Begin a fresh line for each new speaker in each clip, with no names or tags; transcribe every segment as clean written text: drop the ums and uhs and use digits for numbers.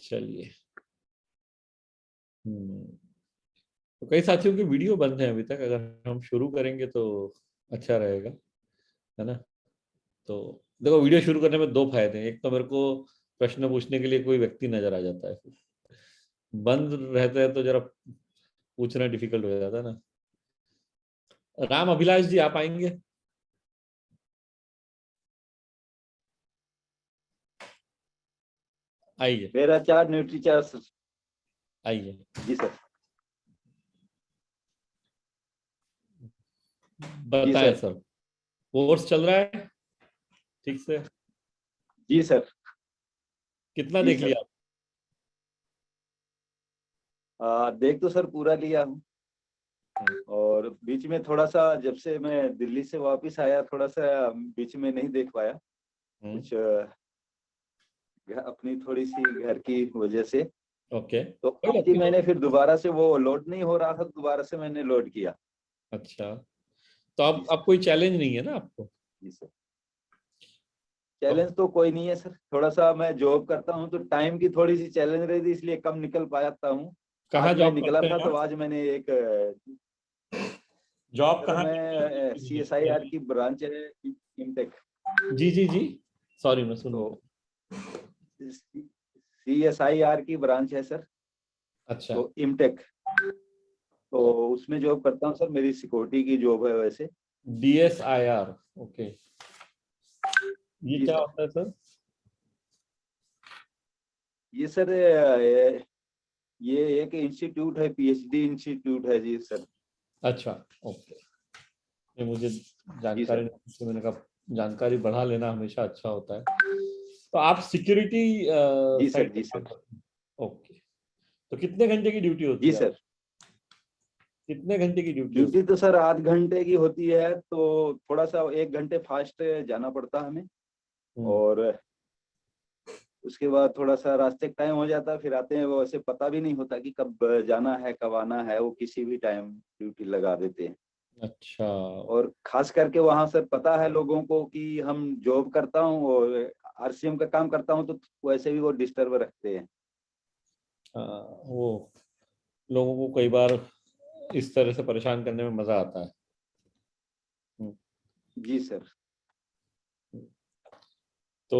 चलिए। तो कई साथियों की वीडियो बंद है अभी तक, अगर हम शुरू करेंगे तो अच्छा रहेगा, है ना। तो देखो, वीडियो शुरू करने में दो फायदे हैं। एक तो मेरे को प्रश्न पूछने के लिए कोई व्यक्ति नजर आ जाता है, बंद रहता है तो जरा पूछना डिफिकल्ट हो जाता है ना। राम अभिलाष जी, आप आएंगे? आइए
मेरा चार न्यूट्री चार सर।
आइए।
जी सर। जी
बताएं
सर।
सर, कोर्स चल रहा है ठीक से?
जी सर।
कितना
जी
देख
सर।
लिया?
देख तो सर पूरा लिया हूँ, और बीच में थोड़ा सा जब से मैं दिल्ली से वापस आया थोड़ा सा बीच में नहीं देख पाया कुछ, अपनी थोड़ी सी घर की वजह से।
ओके,
तो
कोई
आज
बात
ही
नहीं।
मैंने फिर दोबारा से, वो लोड नहीं हो रहा था, दोबारा से मैंने लोड किया।
अच्छा, तो
जी
अब
सर।
कोई चैलेंज नहीं है ना आपको?
जी सर। चैलेंज तो कोई नहीं है सर, थोड़ा सा मैं जॉब करता हूँ तो टाइम की थोड़ी सी चैलेंज रही थी, इसलिए कम निकल पाता हूँ।
कहाँ
आज मैं
जॉब
निकला
करते
था
हैं
तो
आप?
आज मैंने एक,
जॉब
सर
कहाँ
मैं
करते
CSIR
हैं?
की ब्रांच है इमटेक।
जी जी जी, सॉरी मैं सुन
तो
रहा
CSIR की ब्रांच है सर,
हूँ। अच्छा,
तो इमटेक, तो उसमें जॉब करता हूँ सर, मेरी सिक्योरिटी की जॉब है वैसे।
DSIR, okay. ये
जी
क्या
सर।
होता है सर?
ये सर ये एक इंस्टीट्यूट है, PhD इंस्टीट्यूट है जी सर।
अच्छा, ओके। ये मुझे
जी
जानकारी
सर।
नहीं थी, मैंने कहा जानकारी बढ़ा लेना हमेशा अच्छा होता है। तो आप सिक्योरिटी
जी
साइड
सर।
पे
जी
काम
सर।
करते हैं? ओके। तो कितने घंटे की ड्यूटी होती
जी
है आप?
सर।
कितने घंटे की ड्यूटी होती
ड्यूटी तो सर 8 घंटे की होती है, तो थोड़ा सा 1 घंटे फास्ट जाना पड़ता है हमें,
है?
और उसके बाद थोड़ा सा रास्ते का टाइम हो जाता है, फिर आते हैं, वो ऐसे पता भी नहीं होता कि कब जाना है कब आना है, वो किसी भी टाइम ड्यूटी लगा देते हैं।
अच्छा।
और खास करके वहां सर पता है लोगों को कि हम जॉब करता हूँ और RCM का काम करता हूँ, तो वैसे भी वो डिस्टर्ब रखते हैं।
वो लोगों को कई बार इस तरह से परेशान करने में मजा आता है। हम्म,
जी सर।
तो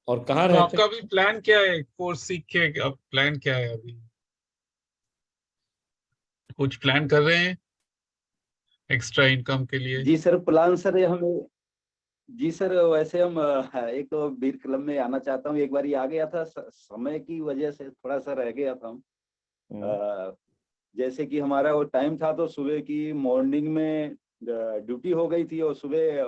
और कहाँ
तो
रहते
आपका
हैं?
अभी प्लान क्या है कोर्स सीख के? अब प्लान क्या है अभी? कुछ प्लान कर रहे हैं एक्स्ट्रा इनकम के लिए?
जी सर, प्लान सर ये हमें, जी सर वैसे हम एक तो बीर क्लब में आना चाहता हूँ, एक बार आ गया था, समय की वजह से थोड़ा सा रह गया था हम।
हम्म,
अ, जैसे कि हमारा वो टाइम था, तो सुबह की मॉर्निंग में ड्यूटी हो गई थी, और सुबह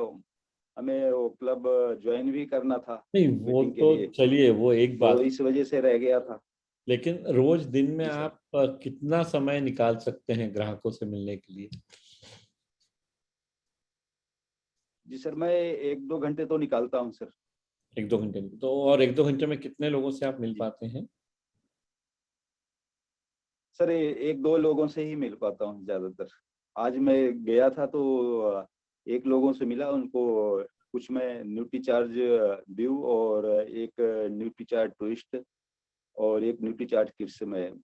हमें वो क्लब ज्वाइन भी करना था
नहीं वो
मीटिंग के
तो
लिए,
चलिए, वो एक
तो
बात।
इस वजह से रह गया था।
लेकिन रोज दिन में
जी सर।
आप कितना समय निकाल सकते हैं ग्राहकों से मिलने के लिए?
जी सर, मैं 1-2 घंटे तो निकालता हूँ सर।
1-2 घंटे में तो, और 1-2 घंटे में कितने लोगों से आप मिल
जी
पाते हैं?
सर, 1-2 लोगों से ही मिल पाता हूँ ज्यादातर। आज मैं गया था तो एक लोगों से मिला, उनको कुछ मैं न्यूट्री चार्ज ड्यू और एक न्यूट्री चार्ज ट्विस्ट और एक न्यूट्री चार्ज किट्स में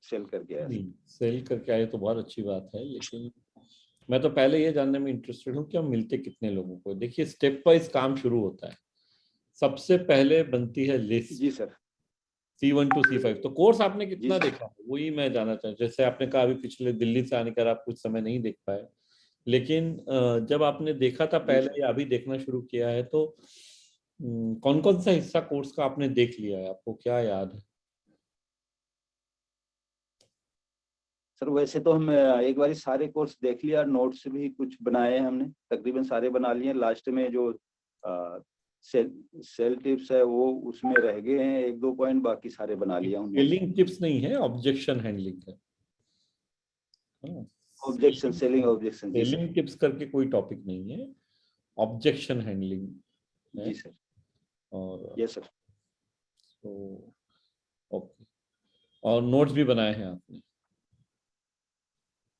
सेल करके आया।
नहीं, सेल करके आए तो बहुत अच्छी बात है, लेकिन मैं तो पहले ये जानने में इंटरेस्टेड हूँ कि हम मिलते कितने लोगों को। देखिए, स्टेप वाइज काम शुरू होता है। सबसे पहले बनती है list,
ji sir.
C1 to C5। तो कोर्स आपने
जी
कितना
सर।
देखा है वही मैं जानना चाहता हूँ। जैसे आपने कहा अभी पिछले दिल्ली से आने का आप कुछ समय नहीं देख पाए, लेकिन जब आपने देखा था
जी सर।
पहले या अभी देखना शुरू किया है, तो कौन कौन सा हिस्सा कोर्स का आपने देख लिया है, आपको क्या याद है?
सर वैसे तो हम एक बार सारे कोर्स देख लिया, नोट्स भी कुछ बनाए हैं हमने, तकरीबन सारे बना लिए। लास्ट में जो सेल सेल टिप्स है वो उसमें रह गए हैं 1-2 पॉइंट, बाकी सारे बना लिया हूँ नोट्स।
सेलिंग टिप्स नहीं है, ऑब्जेक्शन हैंडलिंग है।
Objection, selling objection. जी सर।
सेलिंग टिप्स करके कोई टॉपिक नहीं है, ऑब्जेक्शन हैंडलिंग है।
जी सर।
और
यस सर।
तो ओके, और नोट्स भी बनाए हैं आपने?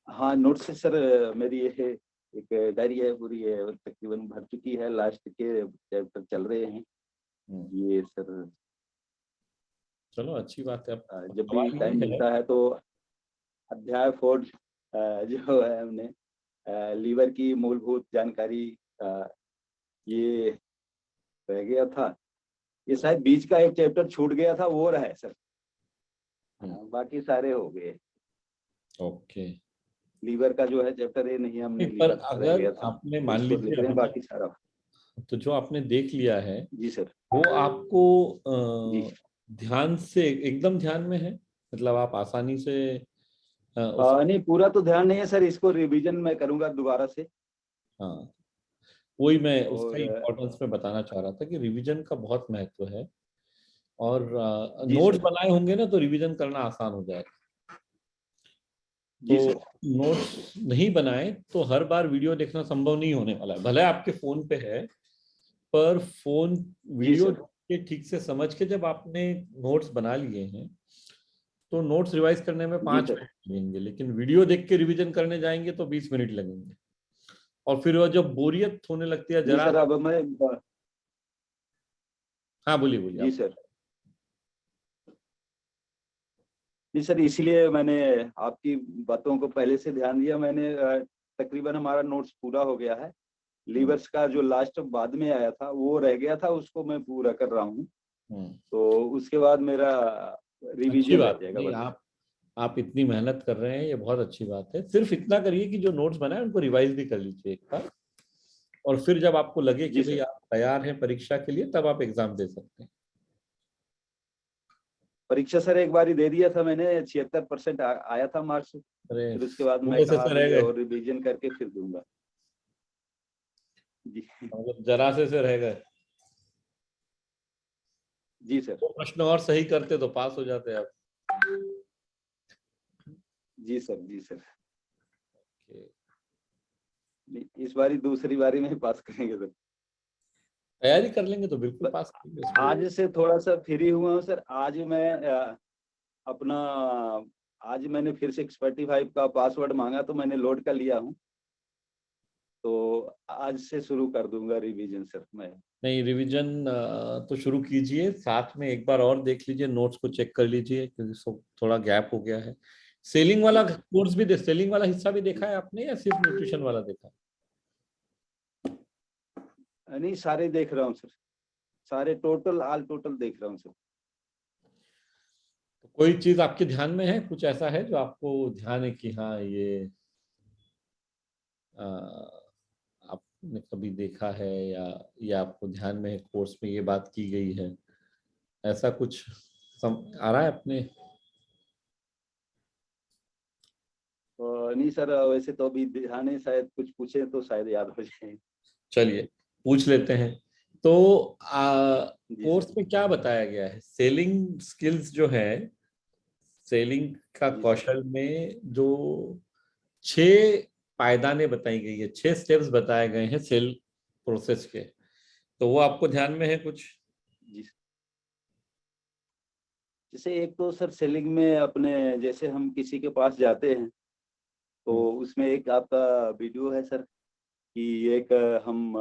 हाँ नोट्स से सर, मेरी ये एक डायरी है पूरी, है तकरीबन भर चुकी है, लास्ट के चैप्टर चल रहे हैं
हम्म,
ये सर।
चलो अच्छी बात है। अब
जब भी
सवाल
टाइम
ये है,
मिलता है तो अध्याय 4 जो है हमने लीवर की मूलभूत जानकारी, ये रह गया था। ये शायद बीच का एक चैप्टर छूट गया था, वो रहा है सर। बाकी सारे हो गए।
ओके।
लीवर का जो है चैप्टर ये नहीं, हमने
पर
लीवर रह
अगर
गया था,
आपने
तो
मान
इसको
लीजिए
लिख रहे
अभी
हैं
तक,
बाकी सारा।
तो जो आपने देख लिया है
जी सर।
वो आपको
जी
ध्यान से एकदम ध्यान में है, मतलब आप आसानी से उस,
नहीं, पूरा तो ध्यान नहीं है सर, इसको रिवीजन मैं करूंगा दोबारा से।
हाँ वही मैं उसका
और
इम्पोर्टेंस में बताना चाह रहा था कि रिवीजन का बहुत महत्व है। और
जी
नोट्स
सर।
बनाए होंगे ना तो रिवीजन करना आसान हो जाएगा।
जी
तो
सर।
नोट्स नहीं बनाए तो हर बार वीडियो देखना संभव नहीं होने वाला है, भले आपके फोन पे है, पर फोन
जी
वीडियो
सर।
के ठीक से समझ के जब आपने नोट्स बना लिए हैं तो नोट्स रिवाइज करने में
जी
5
सर।
मिनट लगेंगे, लेकिन वीडियो देख के रिवीजन करने जाएंगे तो 20 मिनट लगेंगे। और फिर वो जब बोरियत होने लगती है
जी
जरा,
सर। अब मैं
हाँ बोलिए बोलिए
जी
आप।
सर। जी सर, इसीलिए मैंने आपकी बातों को पहले से ध्यान दिया। मैंने तकरीबन हमारा नोट्स पूरा हो गया है। लीवर्स का जो लास्ट बाद में आया था वो रह गया था, उसको मैं पूरा कर रहा हूँ।
हम्म,
तो उसके बाद मेरा
अच्छी
रिवीजन रह
बात है।
जाएगा
नहीं,
बस।
आप इतनी मेहनत कर रहे हैं, ये बहुत अच्छी बात है। सिर्फ इतना करिए कि जो नोट्स बनाए उनको रिवाइज भी कर लीजिए एक बार, और फिर जब आपको लगे कि
जी
भाई
सर।
आप तैयार हैं परीक्षा के लिए, तब आप एग्जाम दे सकते हैं।
परीक्षा सर एक बार ही दे दिया था मैंने, 76% आया था मार्क्स।
अरे
फिर उसके बाद मैं
थोड़े से
कहा
से रह
अभी
गए,
और रिवीजन करके फिर दूंगा। जी।
मतलब जरा से रह गए।
जी सर।
2 प्रश्न और सही करते तो पास हो जाते आप।
जी सर। जी सर।
Okay.
इस बारी दूसरी बारी में ही पास करेंगे सर।
तैयारी कर लेंगे तो बिल्कुल
ब-
पास करेंगे उसमें।
आज से थोड़ा सा फ्री हुआ हूँ सर। आज मैं अपना आज मैंने फिर से Spotify का पासवर्ड मांगा तो मैंने लोड कर लिया हूँ। तो आज से शुरू कर दूंगा रिवीजन सर मैं।
नहीं, रिवीजन तो शुरू कीजिए, साथ में एक बार और देख लीजिए, नोट्स को चेक कर लीजिए क्योंकि थोड़ा गैप हो गया है। सेलिंग
जी
वाला
सर।
कोर्स भी सेलिंग वाला हिस्सा भी देखा है आपने या सिर्फ न्यूट्रिशन वाला देखा?
नहीं, सारे देख रहा हूँ सर। सारे टोटल ऑल टोटल देख रहा हूँ सर।
तो कोई चीज आपके ध्यान में है, कुछ ऐसा है जो आपको ध्यान है कि हाँ अ, आपने कभी देखा है, या आपको ध्यान में है कोर्स में ये बात की गई है, ऐसा कुछ आ रहा है अपने?
नहीं सर, वैसे तो अभी ध्यान है, शायद कुछ पूछे तो शायद याद हो जाए।
चलिए पूछ लेते हैं। तो
जी
कोर्स
सर।
में क्या बताया गया है, सेलिंग स्किल्स जो है, सेलिंग का
जी सर।
कौशल में जो 6 पायदानें बताई गई है, 6 स्टेप्स बताए गए हैं सेल प्रोसेस के, तो वो आपको ध्यान में है कुछ?
जी सर। जैसे एक तो सर सेलिंग में अपने, जैसे हम किसी के पास जाते हैं तो
हम्म,
उसमें एक आपका वीडियो है सर कि एक हम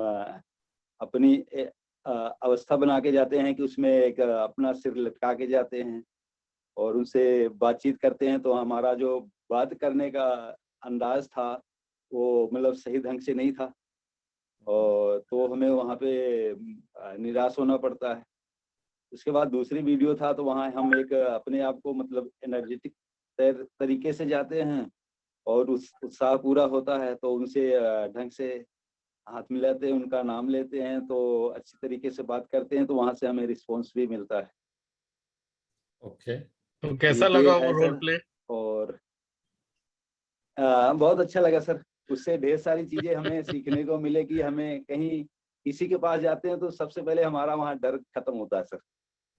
अपनी अवस्था बना के जाते हैं कि उसमें एक अपना सिर लटका के जाते हैं और उनसे बातचीत करते हैं। तो हमारा जो बात करने का अंदाज था वो मतलब सही ढंग से नहीं था, और तो हमें वहाँ पे निराश होना पड़ता है। उसके बाद दूसरी वीडियो था तो वहाँ हम एक अपने आप को मतलब एनर्जेटिक तरीके से जाते हैं और उस उत्साह पूरा होता है तो उनसे ढंग से हाथ मिलाते हैं, उनका नाम लेते हैं, तो अच्छी तरीके से बात करते हैं, तो वहाँ से हमें रिस्पॉन्स भी मिलता है।
ओके।
तो कैसा
ये
लगा वो
है
रोल
सर।
प्ले?
और बहुत अच्छा लगा सर। उससे ढेर सारी चीजें हमें सीखने को मिले कि हमें कहीं किसी के पास जाते हैं तो सबसे पहले हमारा वहाँ डर खत्म होता है सर।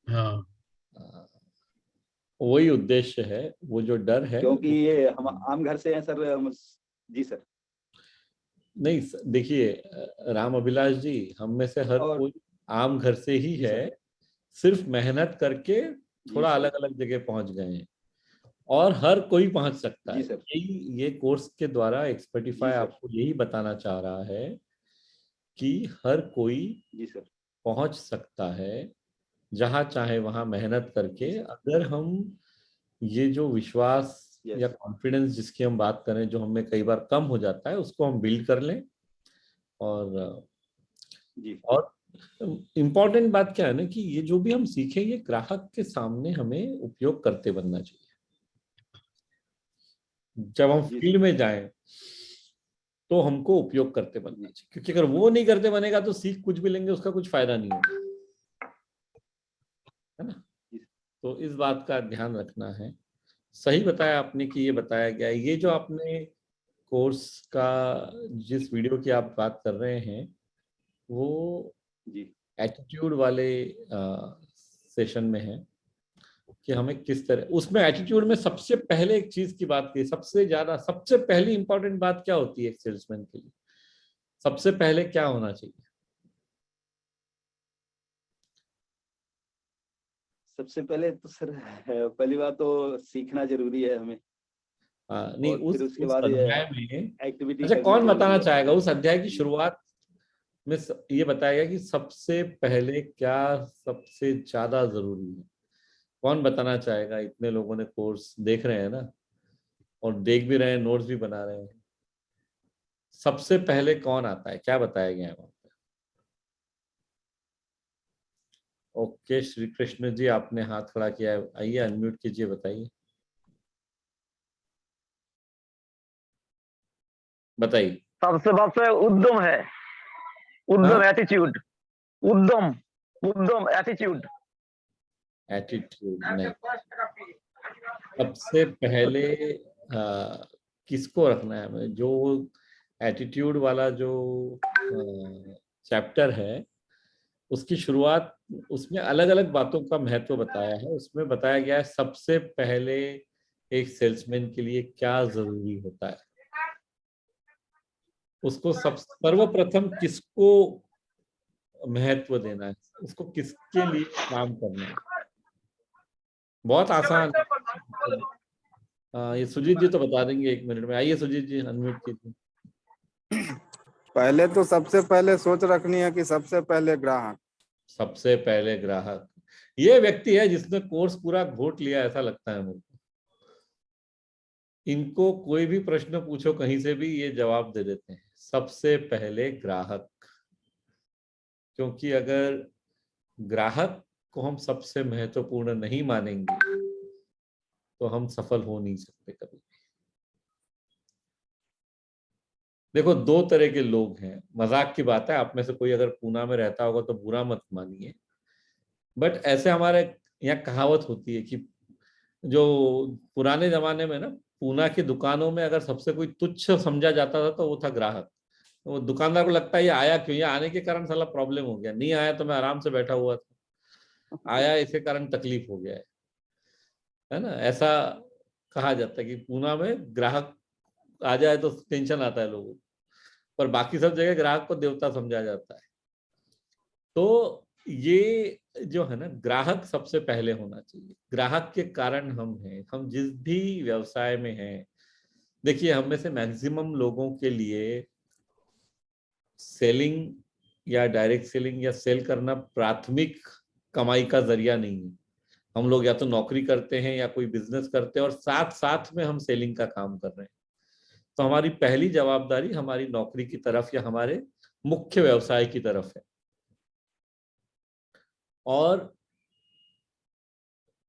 हाँ।
अ, वही उद्देश्य है, वो जो डर है
क्योंकि ये हम आम घर से हैं सर। जी सर।
नहीं देखिए राम अभिलाष जी, हम में से हर
और
कोई आम घर से ही
जी
है,
सर।
सिर्फ मेहनत करके
जी
थोड़ा
सर।
अलग अलग जगह पहुंच गए हैं, और हर कोई पहुंच सकता
जी
है।
सर।
यही ये कोर्स के द्वारा
जी
एक्सपर्टिफाई
सर।
आपको यही बताना चाह रहा है कि हर कोई
जी सर।
पहुंच सकता है, जहां चाहे वहां मेहनत करके अगर हम ये जो विश्वास
Yes.
या कॉन्फिडेंस जिसकी हम बात करें, जो हमें कई बार कम हो जाता है, उसको हम बिल्ड कर लें।
जी
और इम्पोर्टेंट बात क्या है ना कि ये जो भी हम सीखें ये ग्राहक के सामने हमें उपयोग करते बनना चाहिए। जब हम
जी
फील्ड में जाएं तो हमको उपयोग करते बनना चाहिए, क्योंकि अगर वो नहीं करते बनेगा तो सीख कुछ भी लेंगे उसका कुछ फायदा नहीं होगा, है ना। तो इस बात का ध्यान रखना है। सही बताया आपने कि ये बताया गया है। ये जो आपने कोर्स का जिस वीडियो की आप बात कर रहे हैं वो
जी
एटीट्यूड वाले सेशन में है कि हमें किस तरह, उसमें एटीट्यूड में सबसे पहले एक चीज की बात की, सबसे ज्यादा सबसे पहली इंपॉर्टेंट बात क्या होती है एक सेल्समैन के लिए, सबसे पहले क्या होना चाहिए?
सबसे पहले तो सर पहली बात तो सीखना जरूरी है हमें,
नहीं,
और फिर उसके
उस
बाद
अध्याय में
एक्टिविटी
अच्छा
करनी
कौन
जरूरी
बताना
है।
चाहेगा उस अध्याय की शुरुआत में ये बताएगा कि सबसे पहले क्या सबसे ज्यादा जरूरी है? कौन बताना चाहेगा? इतने लोगों ने कोर्स देख रहे हैं ना, और देख भी रहे हैं, नोट्स भी बना रहे हैं। सबसे पहले कौन आता है, क्या बताया गया है वहां पे? ओके, श्री कृष्ण जी आपने हाथ खड़ा किया है, आइए अनम्यूट कीजिए, बताइए बताइए।
सबसे सबसे उद्यम है,
हाँ,
उद्यम एटीट्यूड, उद्यम उद्यम एटीट्यूड।
एटीट्यूड नहीं, सबसे पहले किसको रखना है हमें? जो एटीट्यूड वाला जो चैप्टर है उसकी शुरुआत, उसमें अलग अलग बातों का महत्व बताया है। उसमें बताया गया है सबसे पहले एक सेल्समैन के लिए क्या जरूरी होता है, उसको सब सर्वप्रथम किसको महत्व देना है, उसको किसके लिए काम करना है। बहुत आसान है। ये सुजीत जी तो बता देंगे 1 मिनट में। आइए सुजीत जी अनम्यूट कीजिए।
पहले तो सबसे पहले सोच रखनी है कि सबसे पहले ग्राहक।
सबसे पहले ग्राहक, ये व्यक्ति है जिसने कोर्स पूरा घोट लिया ऐसा लगता है मुझे। इनको कोई भी प्रश्न पूछो कहीं से भी ये जवाब दे देते हैं, सबसे पहले ग्राहक। क्योंकि अगर ग्राहक को हम सबसे महत्वपूर्ण नहीं मानेंगे तो हम सफल हो नहीं सकते कभी। देखो, 2 तरह के लोग हैं, मजाक की बात है, आप में से कोई अगर पूना में रहता होगा तो बुरा मत मानिए, बट ऐसे हमारे यहाँ कहावत होती है कि जो पुराने जमाने में ना पूना की दुकानों में अगर सबसे कोई तुच्छ समझा जाता था तो वो था ग्राहक। तो वो दुकानदार को लगता है ये आया क्यों, ये आने के कारण साला प्रॉब्लम हो गया, नहीं आया तो मैं आराम से बैठा हुआ था, आया इसके कारण तकलीफ हो गया है ना। ऐसा कहा जाता है कि पूना में ग्राहक आ जाए तो टेंशन आता है लोगों को, पर बाकी सब जगह ग्राहक को देवता समझा जाता है। तो ये जो है ना, ग्राहक सबसे पहले होना चाहिए। ग्राहक के कारण हम हैं, हम जिस भी व्यवसाय में हैं। देखिए, हम में से मैक्सिमम लोगों के लिए सेलिंग या डायरेक्ट सेलिंग या सेल करना प्राथमिक कमाई का जरिया नहीं है। हम लोग या तो नौकरी करते हैं या कोई बिजनेस करते हैं और साथ साथ में हम सेलिंग का काम कर रहे हैं। तो हमारी पहली जवाबदारी हमारी नौकरी की तरफ या हमारे मुख्य व्यवसाय की तरफ है, और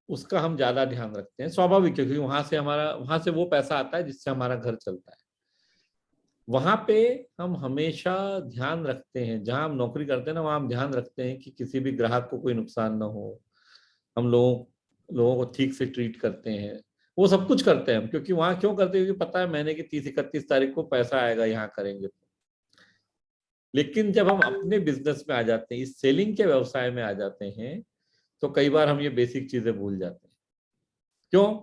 उसका हम ज्यादा ध्यान रखते हैं, स्वाभाविक है, क्योंकि वहां से वो पैसा आता है जिससे हमारा घर चलता है। वहां पे हम हमेशा ध्यान रखते हैं, जहां हम नौकरी करते हैं ना, वहां हम ध्यान रखते हैं कि किसी भी ग्राहक को कोई नुकसान ना हो। हम लोगों को ठीक से ट्रीट करते हैं, वो सब कुछ करते हैं हम। क्योंकि वहां क्यों करते हैं? क्योंकि पता है महीने की 30-31 तारीख को पैसा आएगा, यहाँ करेंगे। लेकिन जब हम अपने बिजनेस में आ जाते हैं, इस सेलिंग के व्यवसाय में आ जाते हैं, तो कई बार हम ये बेसिक चीजें भूल जाते हैं। क्यों?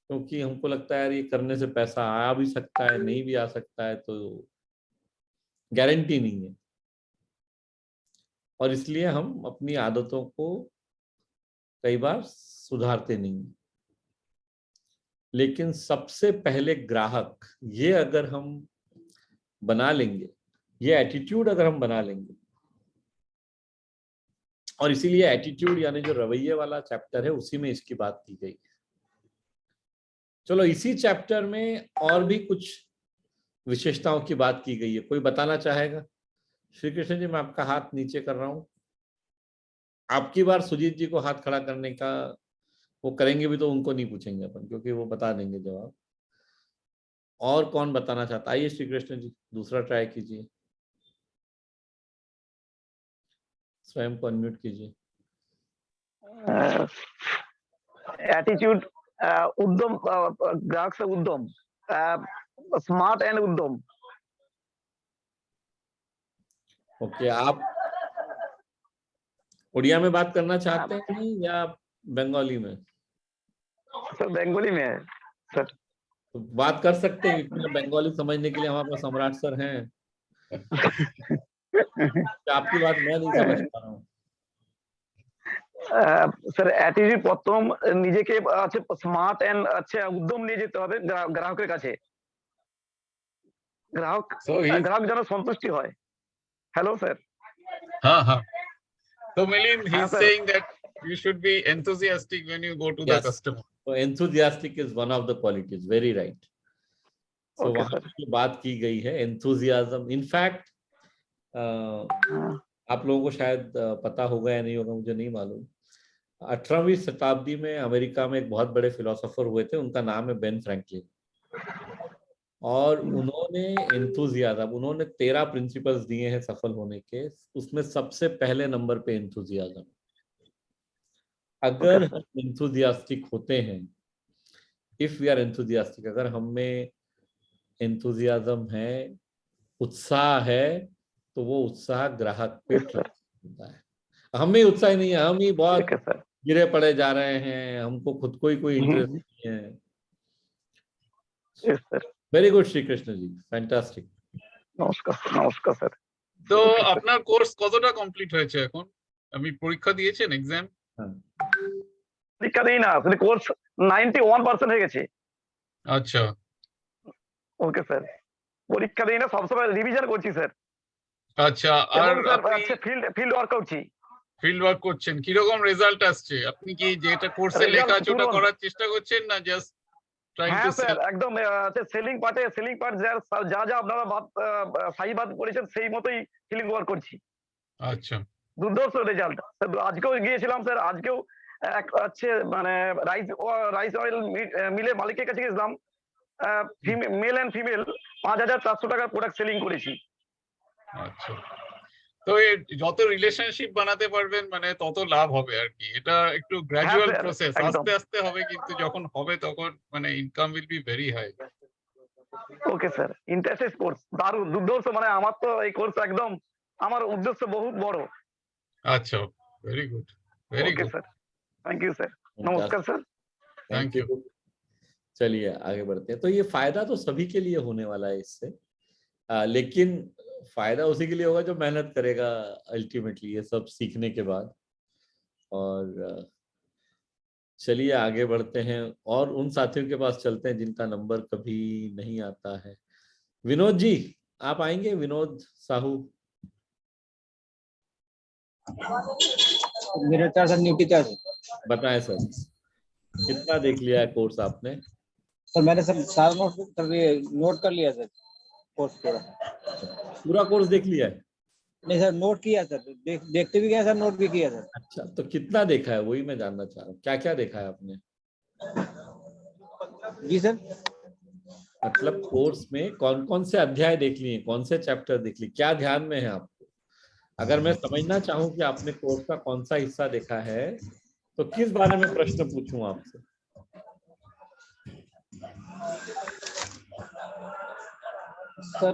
क्योंकि हमको लगता है यार ये करने से पैसा आ भी सकता है, नहीं भी आ सकता है, तो गारंटी नहीं है। और इसलिए हम अपनी आदतों को कई बार सुधारते नहीं। लेकिन सबसे पहले ग्राहक, ये अगर हम बना लेंगे, ये एटीट्यूड अगर हम बना लेंगे, और इसीलिए एटीट्यूड यानी जो रवैये वाला चैप्टर है उसी में इसकी बात की गई है। चलो इसी चैप्टर में और भी कुछ विशेषताओं की बात की गई है, कोई बताना चाहेगा? श्री कृष्ण जी, मैं आपका हाथ नीचे कर रहा हूं। आपकी बार सुजीत जी को हाथ खड़ा करने का, वो करेंगे भी तो उनको नहीं पूछेंगे अपन, क्योंकि वो बता देंगे जवाब। और कौन बताना चाहता? आइए श्री कृष्ण जी, दूसरा ट्राई कीजिए, स्वयं को अनम्यूट कीजिए।
एटीट्यूड, उद्यम, ग्राहक से उद्यम, स्मार्ट एंड उद्यम।
ओके, आप उड़िया में बात करना चाहते हैं या बंगाली में?
सर बंगाली में है सर।
तो बात कर सकते हैं, इतना बंगाली समझने के लिए हमारे पास सम्राट सर हैं। आपकी बात मैं नहीं समझ पा रहा हूँ।
স্যার অ্যাটিটিউড প্রথম নিজেকে আছে স্মার্ট এন্ড আছে উদ্যম নিয়ে যেতে হবে গ্রাহকের কাছে। গ্রাহক যেন সন্তুষ্টি হয়। Hello sir.
हाँ हाँ, so Milind,
हाँ,
he's
sir.
saying that you should be enthusiastic when you go to the
Yes.
customer.
So enthusiastic is one of the qualities, very right. So
Okay,
वहाँ
sir.
की बात की गई है enthusiasm. In fact, आप लोगों को शायद पता होगा या नहीं होगा, मुझे नहीं मालूम। 18वीं शताब्दी में अमेरिका में एक बहुत बड़े फिलोसोफर हुए थे, उनका नाम है बेन फ्रैंकलिन। और उन्होंने एंथुजियाज्म, उन्होंने 13 प्रिंसिपल्स दिए हैं सफल होने के, उसमें सबसे पहले नंबर पे एंथुजियाज्म। अगर हम एंथुजियास्टिक होते हैं, इफ वी आर एंथुजियास्टिक, अगर हम में एंथुजियाज्म है, उत्साह है, तो वो उत्साह ग्राहक पे होता है। हमें उत्साह नहीं है, हम ही बहुत
ठीक है सर।
गिरे पड़े जा रहे हैं, हमको खुद को ही कोई इंटरेस्ट नहीं है।
Yes sir.
Very good Shri Krishna ji, fantastic.
নমস্কার স্যার।
তো আপনার কোর্স কতটা কমপ্লিট হয়েছে এখন? আপনি পরীক্ষা দিয়েছেন, এক্সাম?
পরীক্ষা দিই না, কোর্স 91% হয়ে গেছে।
আচ্ছা,
ওকে স্যার। পরীক্ষা দিই না, সবসময় রিভিশন করছি স্যার।
আচ্ছা। আর আপনি
ফিল্ড ওয়ার্ক করছি।
ফিল্ড ওয়ার্ক করছেন, কিরকম রেজাল্ট আসছে? আপনি কি যেটা কোর্সে লেখা আছে ওটা করার চেষ্টা করছেন, না জাস্ট ট্রাইং টু
হ্যাঁ
সেল?
স্যার, একদম সেলিং পার্ট যা যা আপনারা সাইবাদ করেছেন সেই মতোই ফিল্ড ওয়ার্ক করছি।
আচ্ছা,
দুর্ধর্ষ রেজাল্ট। আজকেও গিয়েছিলাম স্যার, আজকেও মানে রাইস অয়েল মিলের মালিকের কাছে গেছিলাম, মেল এন্ড ফিমেল ৫,৪০০ টাকার প্রোডাক্ট সেলিং করেছি।
আচ্ছা। তো যত রিলেশনশিপ বানাতে পারবেন মানে তত লাভ হবে আর কি। এটা একটু গ্র্যাজুয়াল প্রসেস, আস্তে আস্তে হবে, কিন্তু যখন হবে তখন মানে income will be very high.
Okay sir, interested course, দারুণ দুর্ধর্ষ, মানে আমার তো এই কোর্স একদম আমার উদ্দেশ্য বহুত বড়।
আচ্ছা, very good, very
okay
good.
Sir, thank you sir, नमस्कार सर।
Thank you.
चलिए आगे बढ़ते हैं। तो ये फायदा तो सभी के लिए होने वाला है इससे, लेकिन फायदा उसी के लिए होगा जो मेहनत करेगा अल्टीमेटली ये सब सीखने के बाद। और चलिए आगे बढ़ते हैं और उन साथियों के पास चलते हैं जिनका नंबर कभी नहीं आता है। विनोद जी, आप आएंगे? विनोद साहू।
मेरा चार्ज न्यूटी चार्ज।
बताएं सर, कितना देख लिया है कोर्स आपने?
सर मैंने सर सारा नोट कर लिया सर, कोर्स पूरा
कोर्स देख लिया है?
नहीं सर, नोट किया सर, देखते भी गए सर, नोट भी किया सर।
अच्छा, तो कितना देखा है वही मैं जानना चाह रहा हूँ, क्या क्या देखा है आपने?
जी सर,
मतलब कोर्स में कौन कौन से अध्याय देख लिए, कौन से चैप्टर देख लिए, क्या ध्यान में है आपको? अगर मैं समझना चाहूँ कि आपने कोर्स का कौन सा हिस्सा देखा है, तो किस बारे में प्रश्न पूछूं आपसे?
सर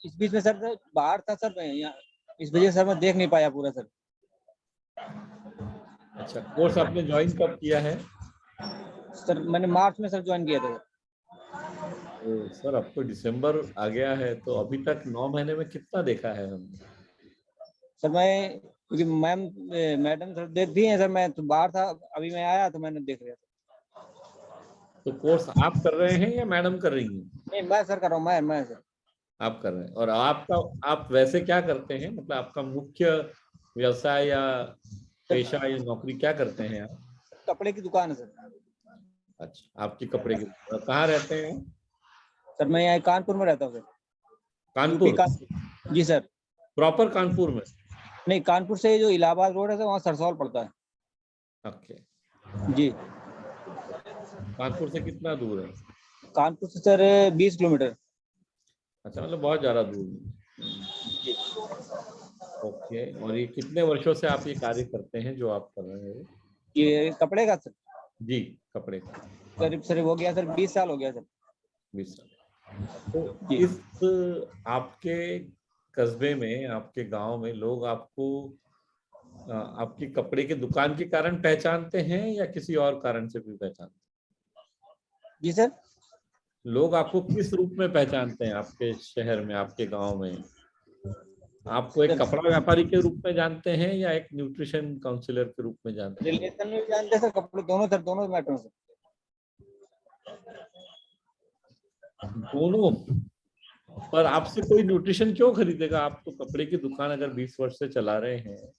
इस बीच में सर बाहर था सर, मैं यहाँ इस वजह से सर मैं देख नहीं पाया पूरा सर।
अच्छा, कोर्स आपने ज्वाइन कब किया है?
सर मैंने मार्च में सर ज्वाइन किया था।
तो सर अब तो दिसंबर आ गया है, तो अभी तक 9 महीने में कितना देखा है हमने?
सर मैं, क्योंकि मैडम सर देखती हैं सर, मैं तो बाहर था, अभी मैं आया तो मैंने देख लिया।
तो कोर्स आप कर रहे हैं या मैडम कर रही हैं?
नहीं मैं सर कर रहा हूँ, मैं सर।
आप कर रहे हैं। और आप वैसे क्या करते हैं, मतलब आपका मुख्य व्यवसाय या पेशा या नौकरी क्या करते हैं आप?
कपड़े की दुकान है सर।
अच्छा, आपकी कपड़े की दुकान। कहाँ रहते हैं?
सर मैं यहाँ कानपुर में रहता हूँ सर।
कानपुर?
यूपी कानपुर जी सर।
प्रॉपर कानपुर में?
नहीं, कानपुर से जो इलाहाबाद रोड है सर, वहाँ सरसौल पड़ता है।
ओके।
जी।
कानपुर से कितना दूर है?
कानपुर से सर 20 किलोमीटर।
अच्छा, मतलब बहुत ज्यादा दूर नहीं। ओके। और ये कितने वर्षों से आप ये कार्य करते हैं जो आप कर रहे हो?
ये कपड़े का सर?
जी, कपड़े का।
करीब सर हो गया सर 20 साल हो गया सर।
20 साल। तो
जी।
इस आपके कस्बे में, आपके गांव में लोग आपको आपकी कपड़े की दुकान के कारण पहचानते हैं या किसी और कारण से भी पहचानते हैं?
जी सर।
लोग आपको किस रूप में पहचानते हैं आपके शहर में, आपके गांव में? आपको एक कपड़ा व्यापारी के रूप में जानते हैं या एक न्यूट्रिशन काउंसलर के रूप में जानते हैं?
रिलेशन में भी जानते हैं सर, कपड़े दोनों सर, दोनों मैटर सर।
दोनों। पर आपसे कोई न्यूट्रिशन क्यों खरीदेगा? आप तो कपड़े की दुकान अगर 20 वर्ष से चला रहे हैं,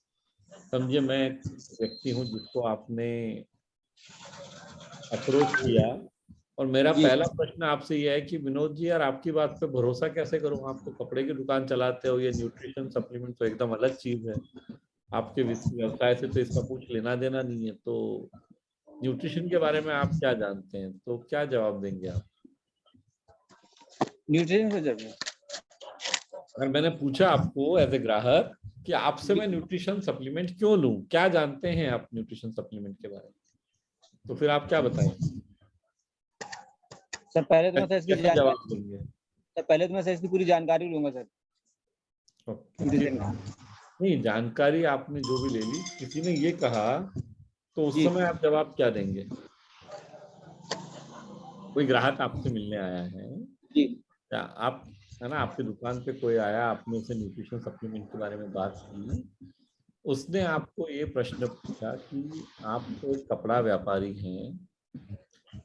समझिए मैं एक व्यक्ति हूं जिसको आपने अप्रोच किया, और मेरा पहला प्रश्न आपसे यह है कि विनोद जी यार, आपकी बात पे भरोसा कैसे करूं? आप तो कपड़े की दुकान चलाते हो, ये न्यूट्रिशन सप्लीमेंट तो एकदम अलग चीज है, आपके व्यवसाय से तो इसका कुछ लेना देना नहीं है। तो न्यूट्रिशन के बारे में आप क्या जानते हैं, तो क्या जवाब देंगे आप?
न्यूट्रिशन से जरूर।
अगर मैंने पूछा आपको एज ए ग्राहक कि आपसे मैं न्यूट्रिशन सप्लीमेंट क्यों लूं, क्या जानते हैं आप न्यूट्रिशन सप्लीमेंट के बारे में, तो फिर आप क्या बताएंगे?
सर पहले तो मैं सर इसकी
कैसे जवाब देंगे?
सर पहले तो मैं सर इसकी पूरी जानकारी लूंगा सर।
नहीं, जानकारी आपने जो भी ले ली, किसी ने ये कहा तो उस समय आप जवाब क्या देंगे? कोई ग्राहक आपसे मिलने आया है
जी,
या आप, है ना, आपकी दुकान पे कोई आया, आपने उसे न्यूट्रिशन सप्लीमेंट के बारे में बात की, उसने आपको ये प्रश्न पूछा कि आप तो एक कपड़ा व्यापारी हैं,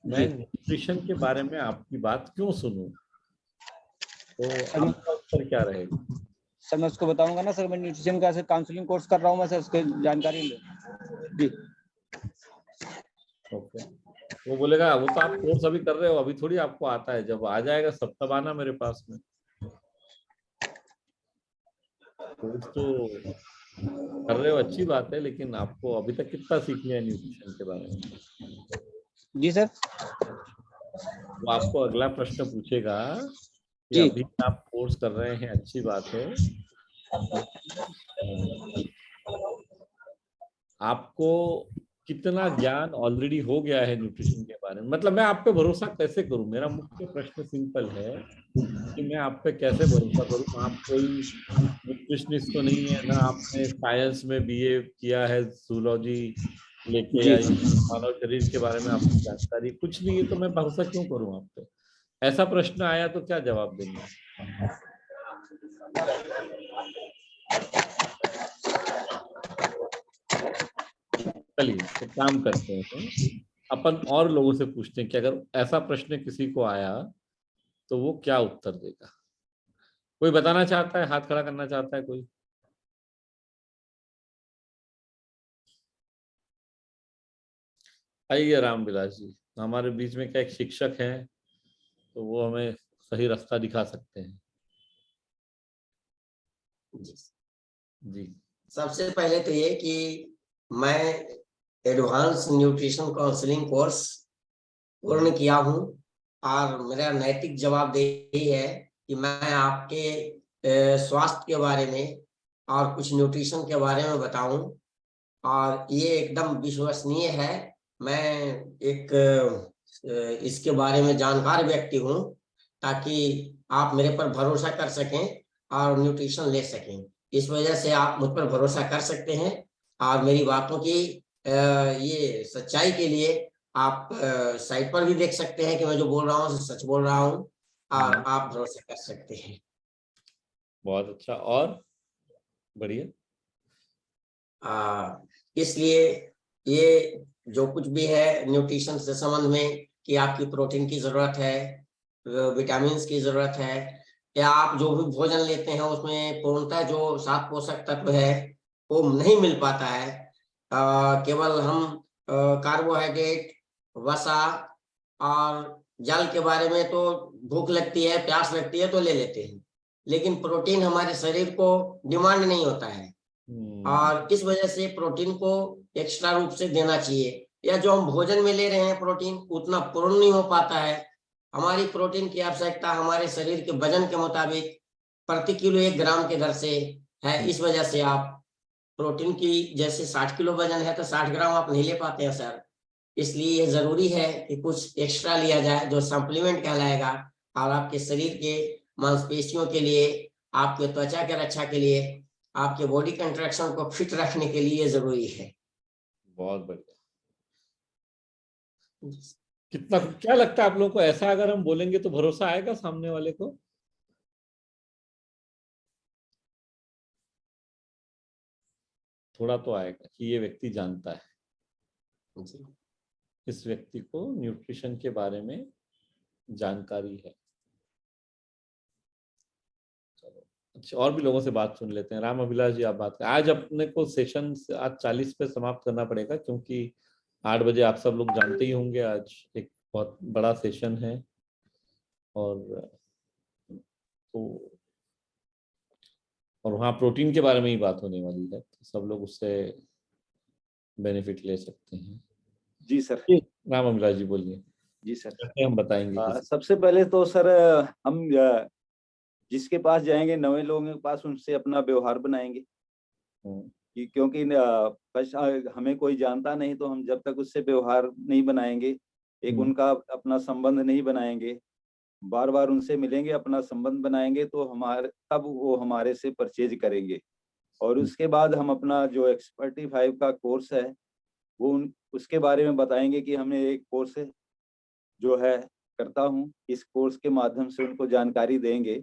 मैं न्यूट्रिशन के बारे में आपकी बात क्यों सुनूं, तो आपका उत्तर क्या रहेगा?
सर मैं उसको बताऊंगा ना सर, मैं न्यूट्रिशन का सर काउंसलिंग कोर्स कर रहा हूँ मैं सर, उसके जानकारी ले। जी।
ओके। वो बोलेगा वो तो आप कोर्स अभी कर रहे हो, अभी थोड़ी आपको आता है, जब आ जाएगा सब तब आना मेरे पास में। कोर्स तो कर रहे हो, अच्छी बात है, लेकिन आपको अभी तक कितना सीख लिया न्यूट्रिशन के बारे में?
जी सर।
वो आपको अगला प्रश्न पूछेगा कि अभी आप कोर्स कर रहे हैं, अच्छी बात है, आपको कितना ज्ञान ऑलरेडी हो गया है न्यूट्रिशन के बारे में? मतलब मैं आप पे भरोसा कैसे करूं? मेरा मुख्य प्रश्न सिंपल है कि मैं आप पे कैसे भरोसा करूं? आप कोई न्यूट्रिशनिस्ट तो नहीं है ना, आपने साइंस में बीए किया है, जूलॉजी लेके, या मानव शरीर के बारे में आपकी जानकारी कुछ नहीं है, तो मैं भरोसा क्यों करूं आप पे? ऐसा प्रश्न आया तो क्या जवाब देंगे? चलिए तो काम करते हैं, अपन और लोगों से पूछते हैं कि अगर ऐसा प्रश्न किसी को आया तो वो क्या उत्तर देगा। कोई बताना चाहता है? हाथ खड़ा करना चाहता है कोई? आइए रामविलास जी, हमारे बीच में क्या एक शिक्षक हैं, तो वो हमें सही रास्ता दिखा सकते हैं। जी।
सबसे पहले तो ये कि मैं एडवांस न्यूट्रिशन काउंसलिंग कोर्स पूर्ण किया हूँ, और मेरा नैतिक जवाब यही है कि मैं आपके स्वास्थ्य के बारे में और कुछ न्यूट्रिशन के बारे में बताऊं, और ये एकदम विश्वसनीय है। मैं एक इसके बारे में जानकार व्यक्ति हूँ, ताकि आप मेरे पर भरोसा कर सकें और न्यूट्रिशन ले सकें। इस वजह से आप मुझ पर भरोसा कर सकते हैं, और मेरी बातों की ये सच्चाई के लिए आप साइट पर भी देख सकते हैं कि मैं जो बोल रहा हूँ सच बोल रहा हूँ, और आप भरोसा कर सकते हैं।
बहुत अच्छा, और बढ़िया।
इसलिए ये जो कुछ भी है न्यूट्रिशन से संबंध में, कि आपकी प्रोटीन की जरूरत है, विटामिन की जरूरत है, या आप जो भी भोजन लेते हैं उसमें पूर्णतः जो 7 पोषक तत्व है वो नहीं मिल पाता है। केवल हम कार्बोहाइड्रेट, वसा और जल के बारे में तो भूख लगती है, प्यास लगती है तो ले लेते हैं, लेकिन प्रोटीन हमारे शरीर को डिमांड नहीं होता है और इस वजह से प्रोटीन को एक्स्ट्रा रूप से देना चाहिए, या जो हम भोजन में ले रहे हैं प्रोटीन उतना पूर्ण नहीं हो पाता है। हमारी प्रोटीन की आवश्यकता हमारे शरीर के वजन के मुताबिक प्रति किलो 1 ग्राम के दर से है। इस वजह से आप प्रोटीन की जैसे 60 किलो वजन है तो 60 ग्राम आप नहीं ले पाते हैं सर। इसलिए ये जरूरी है कि कुछ एक्स्ट्रा लिया जाए जो सप्लीमेंट कहलाएगा और आपके शरीर के मांसपेशियों के लिए, आपके त्वचा के रक्षा के लिए, आपके बॉडी कंट्रैक्शन को फिट रखने के लिए जरूरी है।
बहुत बढ़िया। कितना, क्या लगता है आप लोगों को, ऐसा अगर हम बोलेंगे तो भरोसा आएगा सामने वाले को? थोड़ा तो आएगा कि ये व्यक्ति जानता है, इस व्यक्ति को न्यूट्रिशन के बारे में जानकारी है। चलो अच्छा, और भी लोगों से बात सुन लेते हैं। राम अभिलाष जी, आप बात करें। आज अपने को सेशन आज 40 पे समाप्त करना पड़ेगा क्योंकि 8 बजे आप सब लोग जानते ही होंगे आज एक बहुत बड़ा सेशन है और वहाँ प्रोटीन के बारे में ही बात होने वाली है, तो सब लोग उससे बेनिफिट ले सकते हैं।
जी सर।
राम अभिलाष जी बोलिए।
जी सर,
कैसे हम बताएंगे?
सबसे पहले तो सर हम जिसके पास जाएंगे, नए लोगों के पास, उनसे अपना व्यवहार बनाएंगे क्योंकि हमें कोई जानता नहीं, तो हम जब तक उससे व्यवहार नहीं बनाएंगे, एक उनका अपना संबंध नहीं बनाएंगे, बार बार उनसे मिलेंगे, अपना संबंध बनाएंगे, तो तब वो हमारे से परचेज करेंगे। और उसके बाद हम अपना जो एक्सपर्टी 5 का कोर्स है वो उसके बारे में बताएंगे कि हमने एक कोर्स जो है करता हूँ, इस कोर्स के माध्यम से उनको जानकारी देंगे,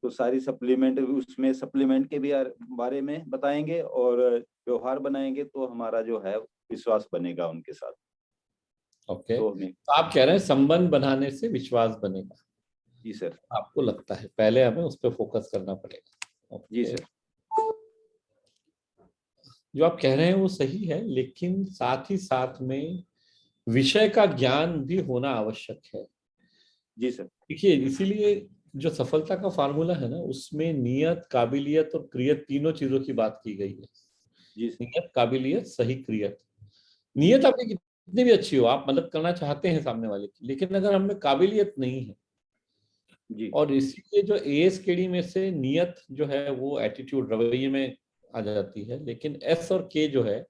तो सारी सप्लीमेंट, उसमें सप्लीमेंट के भी बारे में बताएंगे और व्यवहार बनाएंगे, तो हमारा जो है विश्वास बनेगा उनके साथ।
ओके, तो आप कह रहे हैं संबंध बनाने से विश्वास बनेगा?
जी सर।
आपको लगता है पहले हमें उस पर फोकस करना पड़ेगा?
जी सर।
जो आप कह रहे हैं वो सही है, लेकिन साथ ही साथ में विषय का ज्ञान भी होना आवश्यक है।
जी सर।
देखिए, इसीलिए जो सफलता का फार्मूला है ना, उसमें नियत, काबिलियत और क्रियत, तीनों चीजों की बात की गई है।
जी।
नियत, काबिलियत, सही क्रियत। नियत आपकी कितनी भी अच्छी हो, आप मदद करना चाहते हैं सामने वाले की, लेकिन अगर हमें काबिलियत नहीं है
जी,
और इसीलिए जो ASKD में से नियत जो है वो एटीट्यूड, रवैये में आ जाती है, लेकिन S और K जो है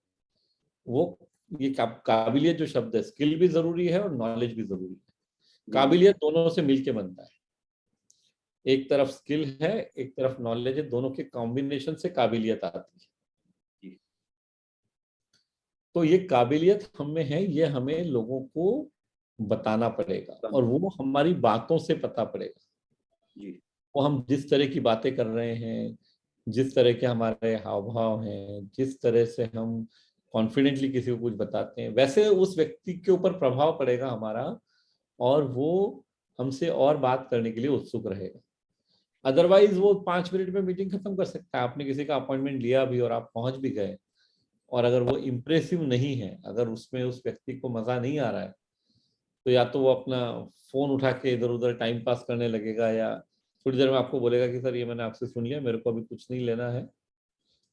वो, ये काबिलियत जो शब्द है, स्किल भी जरूरी है और नॉलेज भी जरूरी है। काबिलियत दोनों से मिलके बनता है, एक तरफ स्किल है, एक तरफ नॉलेज है, दोनों के कॉम्बिनेशन से काबिलियत आती है। तो ये काबिलियत हम में है, ये हमें लोगों को बताना पड़ेगा और वो हमारी बातों से पता पड़ेगा। वो हम जिस तरह की बातें कर रहे हैं, जिस तरह के हमारे हाव भाव हैं, जिस तरह से हम कॉन्फिडेंटली किसी को कुछ बताते हैं, वैसे उस व्यक्ति के ऊपर प्रभाव पड़ेगा हमारा और वो हमसे और बात करने के लिए उत्सुक रहेगा। अदरवाइज वो 5 मिनट में मीटिंग खत्म कर सकता है। आपने किसी का अपॉइंटमेंट लिया भी और आप पहुंच भी गए, और अगर वो इम्प्रेसिव नहीं है, अगर उसमें उस व्यक्ति को मजा नहीं आ रहा है, तो या तो वो अपना फोन उठा के इधर उधर टाइम पास करने लगेगा, या थोड़ी देर में आपको बोलेगा कि सर ये मैंने आपसे सुन लिया, मेरे को अभी कुछ नहीं लेना है,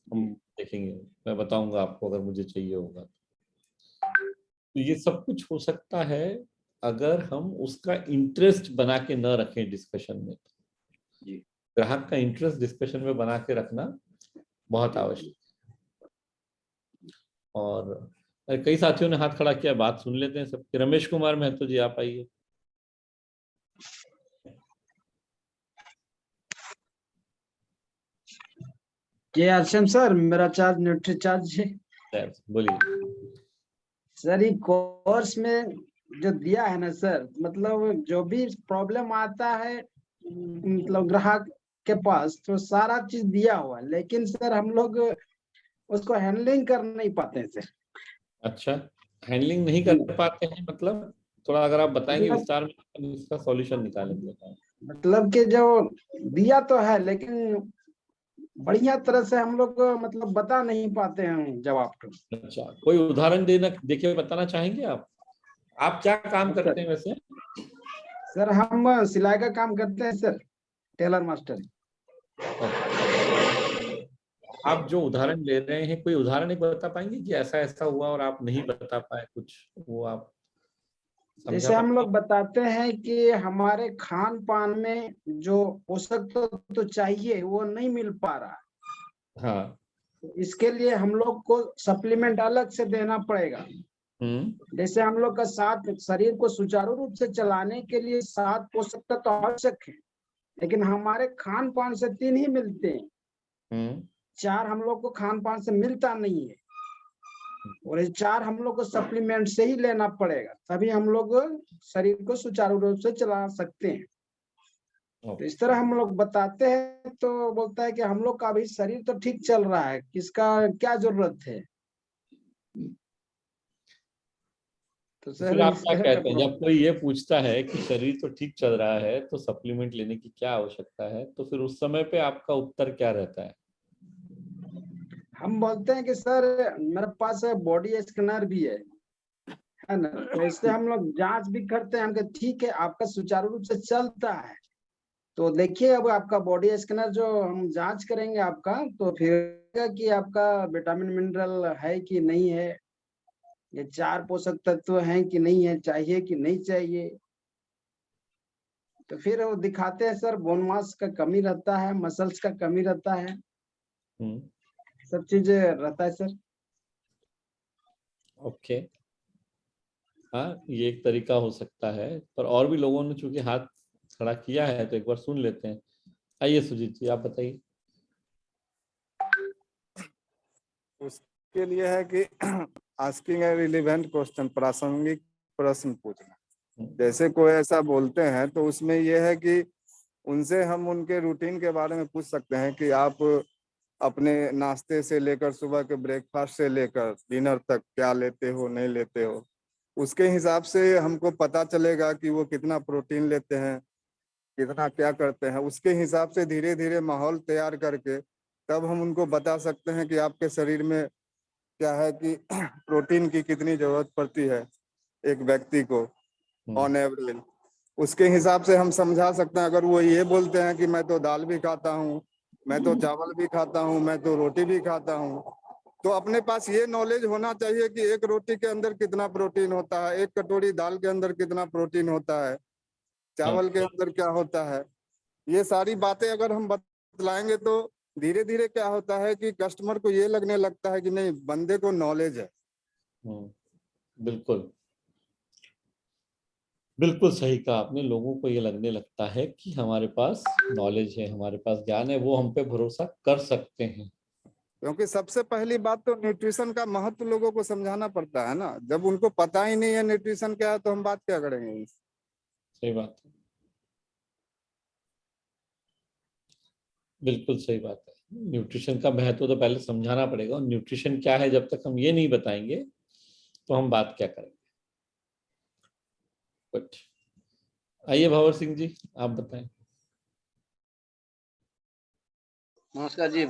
हम देखेंगे, मैं बताऊंगा आपको अगर मुझे चाहिए होगा। तो ये सब कुछ हो सकता है अगर हम उसका इंटरेस्ट बना के न रखें डिस्कशन में। ग्राहक का इंटरेस्ट डिस्कशन में बना के रखना बहुत आवश्यक है। और कई साथियों ने हाथ खड़ा किया, बात सुन लेते हैं सबके। रमेश कुमार महतो जी, आप आइए।
अर्चन सर, मेरा चार्ज न्यूट्री चार्ज है।
बोलिए
सर। ये कोर्स में जो दिया है ना सर, मतलब जो भी प्रॉब्लम आता है मतलब ग्राहक के पास, तो सारा चीज दिया हुआ है, लेकिन सर हम लोग उसको हैंडलिंग कर नहीं पाते हैं सर।
अच्छा, हैंडलिंग नहीं कर पाते हैं मतलब? थोड़ा अगर आप बताएंगे विस्तार में, इसका सॉल्यूशन निकालेंगे।
मतलब कि जो दिया तो है लेकिन बढ़िया तरह से हम लोग मतलब बता नहीं पाते हैं जवाब को।
अच्छा, कोई उदाहरण देना देखिए बताना चाहेंगे आप क्या काम
सर,
करते हैं वैसे?
सर हम सिलाई का काम करते हैं सर, टेलर मास्टर।
आप जो उदाहरण ले रहे हैं कोई उदाहरण एक बता पाएंगे कि ऐसा ऐसा हुआ और आप नहीं बता पाए कुछ, वो आप समझा
जैसे हम
पाए?
लोग बताते हैं कि हमारे खान पान में जो पोषक तो चाहिए वो नहीं मिल पा रहा,
हाँ।
इसके लिए हम लोग को सप्लीमेंट अलग से देना पड़ेगा। जैसे हम लोग का 7 शरीर को सुचारू रूप से चलाने के लिए 7 पोषक तत्व आवश्यक है, लेकिन हमारे खान पान से 3 ही मिलते हैं। 4 हम लोग को खान पान से मिलता नहीं है, और ये 4 हम लोग को सप्लीमेंट से ही लेना पड़ेगा, तभी हम लोग शरीर को सुचारू रूप से चला सकते हैं। तो इस तरह हम लोग बताते हैं तो बोलता है कि हम लोग का अभी शरीर तो ठीक चल रहा है, किसका क्या जरूरत है। तो
फिर
सर
आप
इस
क्या
तरह का
कहते हैं जब कोई ये पूछता है कि शरीर तो ठीक चल रहा है तो सप्लीमेंट लेने की क्या आवश्यकता है, तो फिर उस समय पे आपका उत्तर क्या रहता है?
हम बोलते हैं कि सर मेरे पास बॉडी स्कैनर भी है ना, तो इससे हम लोग जांच भी करते हैं। हम कहते ठीक है आपका सुचारू रूप से चलता है, तो देखिए अब आपका बॉडी स्कैनर जो हम जांच करेंगे आपका, तो फिर कि आपका विटामिन मिनरल है कि नहीं है, ये 4 पोषक तत्व हैं कि नहीं है, चाहिए कि नहीं चाहिए। तो फिर वो दिखाते हैं सर बोन मास का कमी रहता है, मसल्स का कमी रहता है, सब चीज रहता है सर।
ओके, हाँ ये एक तरीका हो सकता है, पर और भी लोगों ने चूंकि हाथ खड़ा किया है तो एक बार सुन लेते हैं। आइए सुजीत जी आप बताइए।
उसके लिए है कि आस्किंग ए रिलेवेंट क्वेश्चन, प्रासंगिक प्रश्न पूछना। जैसे कोई ऐसा बोलते हैं तो उसमें यह है कि उनसे हम उनके रूटीन के बारे में पूछ सकते हैं कि आप अपने नाश्ते से लेकर सुबह के ब्रेकफास्ट से लेकर डिनर तक क्या लेते हो नहीं लेते हो। उसके हिसाब से हमको पता चलेगा कि वो कितना प्रोटीन लेते हैं, कितना क्या करते हैं। उसके हिसाब से धीरे धीरे माहौल तैयार करके तब हम उनको बता सकते हैं कि आपके शरीर में क्या है कि प्रोटीन की कितनी जरूरत पड़ती है एक व्यक्ति को ऑन एवरेज। उसके हिसाब से हम समझा सकते हैं। अगर वो ये बोलते हैं कि मैं तो दाल भी खाता हूँ, मैं तो चावल भी खाता हूँ, मैं तो रोटी भी खाता हूँ, तो अपने पास ये नॉलेज होना चाहिए कि एक रोटी के अंदर कितना प्रोटीन होता है, एक कटोरी दाल के अंदर कितना प्रोटीन होता है, चावल के अंदर क्या होता है। ये सारी बातें अगर हम बतलाएंगे तो धीरे धीरे क्या होता है कि कस्टमर को ये लगने लगता है कि नहीं बंदे को नॉलेज है।
बिल्कुल बिल्कुल सही कहा आपने। लोगों को ये लगने लगता है कि हमारे पास नॉलेज है, हमारे पास ज्ञान है, वो हम पे भरोसा कर सकते हैं।
क्योंकि सबसे पहली बात तो न्यूट्रिशन का महत्व लोगों को समझाना पड़ता है ना। जब उनको पता ही नहीं है न्यूट्रिशन क्या है तो हम बात क्या करेंगे।
सही बात है, बिल्कुल सही बात है। न्यूट्रिशन का महत्व तो पहले समझाना पड़ेगा, और न्यूट्रिशन क्या है जब तक हम ये नहीं बताएंगे तो हम बात क्या करेंगे। बट आइए भंवर सिंह जी आप बताएं।
नमस्कार जी।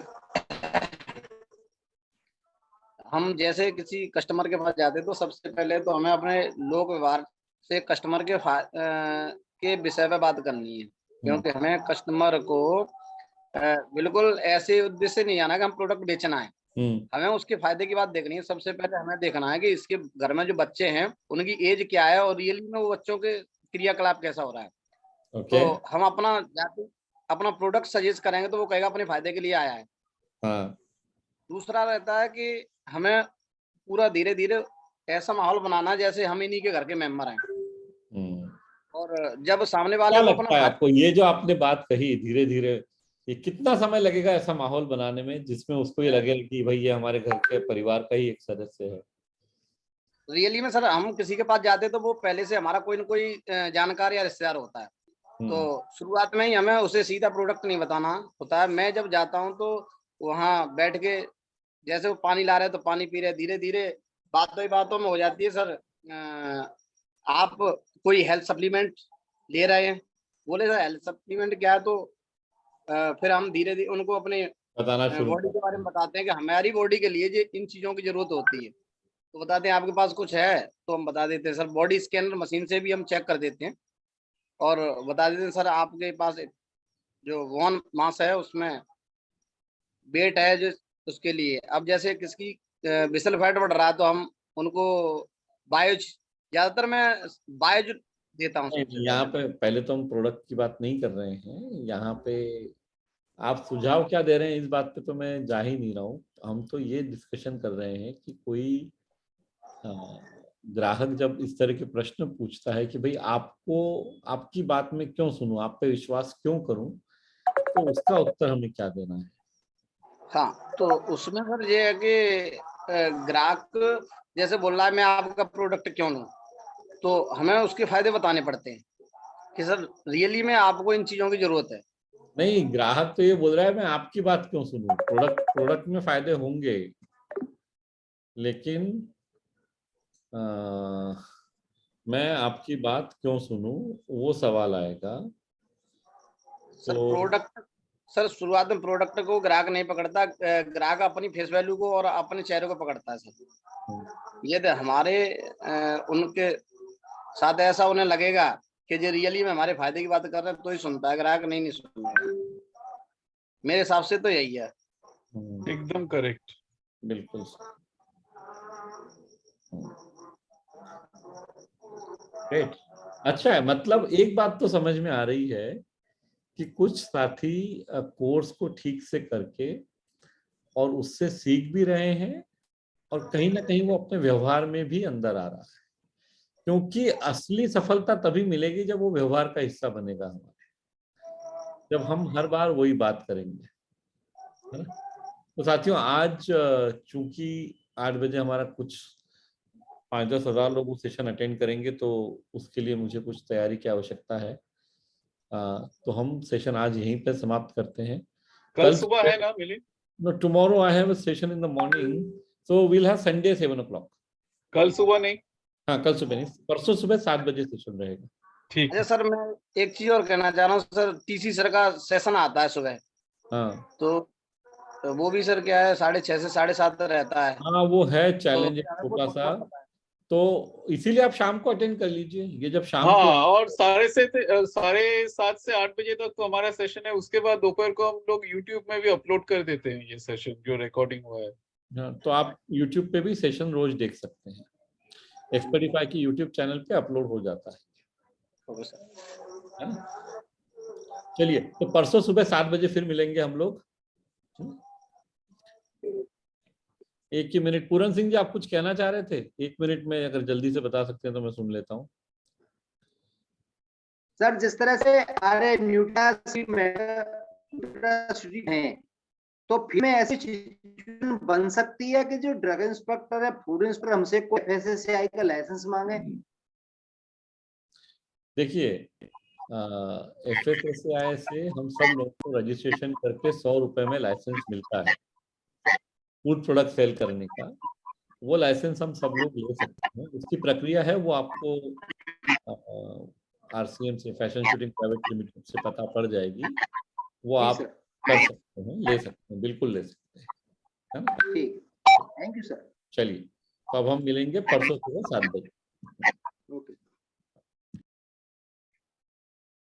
हम जैसे किसी कस्टमर के पास जाते तो सबसे पहले तो हमें अपने लोक व्यवहार से कस्टमर के विषय पे बात करनी है, क्योंकि हमें कस्टमर को बिल्कुल ऐसे उद्देश्य से नहीं आना कि हम प्रोडक्ट बेचना है। हमें उसके फायदे की बात देखनी है। सबसे पहले हमें देखना है कि इसके घर में जो बच्चे हैं उनकी एज क्या है और रियली में वो बच्चों के क्रियाकलाप कैसा हो रहा है। तो हम अपना प्रोडक्ट सजेस्ट करेंगे तो वो कहेगा अपने फायदे के लिए आया है। दूसरा रहता है कि हमें पूरा धीरे धीरे ऐसा माहौल बनाना जैसे हम इन्हीं के घर के मेंबर हैं। और जब सामने वाले को
लगता है आपको ये जो आपने बात कही धीरे धीरे, ये कितना समय लगेगा ऐसा माहौल बनाने में जिसमें उसको ये लगे कि भाई ये हमारे घर के परिवार का ही एक सदस्य है?
रियली में सर हम किसी के पास जाते तो वो पहले से हमारा कोई न कोई जानकार या रिश्तेदार होता है। तो शुरुआत में ही हमें उसे सीधा प्रोडक्ट नहीं बताना होता है। मैं जब जाता हूँ तो वहाँ बैठ के जैसे वो पानी ला रहे तो पानी पी रहे, धीरे धीरे बातों में हो जाती है सर आप कोई हेल्थ सप्लीमेंट ले रहे हैं बोले सर हेल्थ सप्लीमेंट क्या है, तो फिर हम धीरे धीरे उनको अपने
बताना शुरू
बॉडी के बारे में बताते हैं कि हमारी बॉडी के लिए ये इन चीजों की जरूरत होती है। तो बताते हैं आपके पास कुछ है, तो हम बता देते हैं सर, बॉडी स्कैनर मशीन से भी हम चेक कर देते हैं और बता देते हैं सर आपके पास जो वॉन मास है उसमें वेट है जो उसके लिए। अब जैसे किसकी बिसल फैट बढ़ रहा है तो हम उनको बायोज, ज्यादातर मैं बायोज देता हूँ सबसे
यहाँ
पहले।
पे पहले तो हम प्रोडक्ट की बात नहीं कर रहे हैं, यहाँ पे आप सुझाव क्या दे रहे हैं इस बात पे तो मैं जा ही नहीं रहा हूँ। हम तो ये डिस्कशन कर रहे हैं कि कोई ग्राहक जब इस तरह के प्रश्न पूछता है कि भाई आपको, आपकी बात में क्यों सुनूं, आप पे विश्वास क्यों करूं, तो उसका उत्तर हमें क्या देना है।
हाँ, तो उसमें सर ये है कि ग्राहक जैसे बोल रहा है मैं आपका प्रोडक्ट क्यों लूं, तो हमें उसके फायदे बताने पड़ते हैं कि सर रियली में आपको इन चीजों की जरूरत है।
नहीं, ग्राहक तो ये बोल रहा है मैं आपकी बात क्यों सुनूं, प्रोडक्ट में फायदे होंगे, लेकिन मैं आपकी बात क्यों सुनूं, वो सवाल आएगा।
सर
तो
प्रोडक्ट, सर शुरुआत में प्रोडक्ट को ग्राहक नहीं पकड़ता, ग्राहक अपनी फेस वैल्यू को और अपने चेहरे को पकड़ता है सर। ये तो हमारे उनके साथ ऐसा उन्हें लगेगा कि जो रियली में हमारे फायदे की बात कर रहे हैं तो ही सुनता है, ग्राहक नहीं सुनता। मेरे हिसाब से तो यही है।
एकदम करेक्ट,
बिल्कुल। ग्रेट, अच्छा है। मतलब एक बात तो समझ में आ रही है कि कुछ साथी कोर्स को ठीक से करके और उससे सीख भी रहे हैं और कहीं ना कहीं वो अपने व्यवहार में भी अंदर आ रहा है, क्योंकि असली सफलता तभी मिलेगी जब वो व्यवहार का हिस्सा बनेगा हमारे, जब हम हर बार वही बात करेंगे, है ना। तो साथियों, आज चूंकि 8 बजे हमारा कुछ 5-10 हजार लोग सेशन अटेंड करेंगे, तो उसके लिए मुझे कुछ तैयारी की आवश्यकता है। तो हम सेशन आज यहीं पे समाप्त करते हैं।
कल सुबह है ना Milind?
No, tomorrow I have a session in the morning, so we'll have Sunday 7 o'clock.
कल सुबह नहीं?
हाँ, कल सुबह नहीं, परसों सुबह 7 बजे सेशन रहेगा।
ठीक है।
अच्छा सर, मैं एक चीज और कहना चाह रहा हूँ सर, टीसी सर का सेशन आता है सुबह,
हाँ,
तो वो भी सर क्या है 6:30 से 7:30 रहता है।
हाँ, वो है
तो
चैलेंज
क्या है, वो
छोटा सा,
थोड़ा पता है।
तो इसीलिए आप शाम को अटेंड कर लीजिए। ये जब शाम
हाँ,
को,
और 7:30 से 8 बजे तक तो हमारा सेशन है, उसके बाद दोपहर को हम लोग यूट्यूब में भी अपलोड कर देते हैं ये सेशन जो रिकॉर्डिंग हुआ है।
हाँ, तो आप YouTube पे भी सेशन रोज देख सकते हैं, एक्सपर्टिफाई की YouTube चैनल पे अपलोड हो जाता है ना। चलिए, तो परसों सुबह 7 बजे फिर मिलेंगे हम लोग। एक ही मिनट, पूरन सिंह जी आप कुछ कहना चाह रहे थे? 1 मिनट में अगर जल्दी से बता सकते हैं तो मैं सुन लेता हूँ।
सर जिस तरह से अरे न्यूट्रासी है, तो फिर में ऐसी सिचुएशन बन सकती है कि जो ड्रग इंस्पेक्टर है, फूड इंस्पेक्टर हमसे कोई FSSAI का लाइसेंस मांगे।
देखिए, FSSAI से हम सब लोगों को रजिस्ट्रेशन करके 100 रुपए में लाइसेंस मिलता है फूड प्रोडक्ट सेल करने का। वो लाइसेंस हम सब लोग ले सकते हैं। उसकी प्रक्रिया है, वो आपको RCM से, फैशन शूटिंग प्राइवेट लिमिटेड से पता पड़ जाएगी। वो आप कर सकते हैं, ले सकते हैं, बिल्कुल ले सकते हैं, है ना।
ठीक, थैंक यू सर।
चलिए, तो अब हम मिलेंगे परसों सुबह 7 बजे।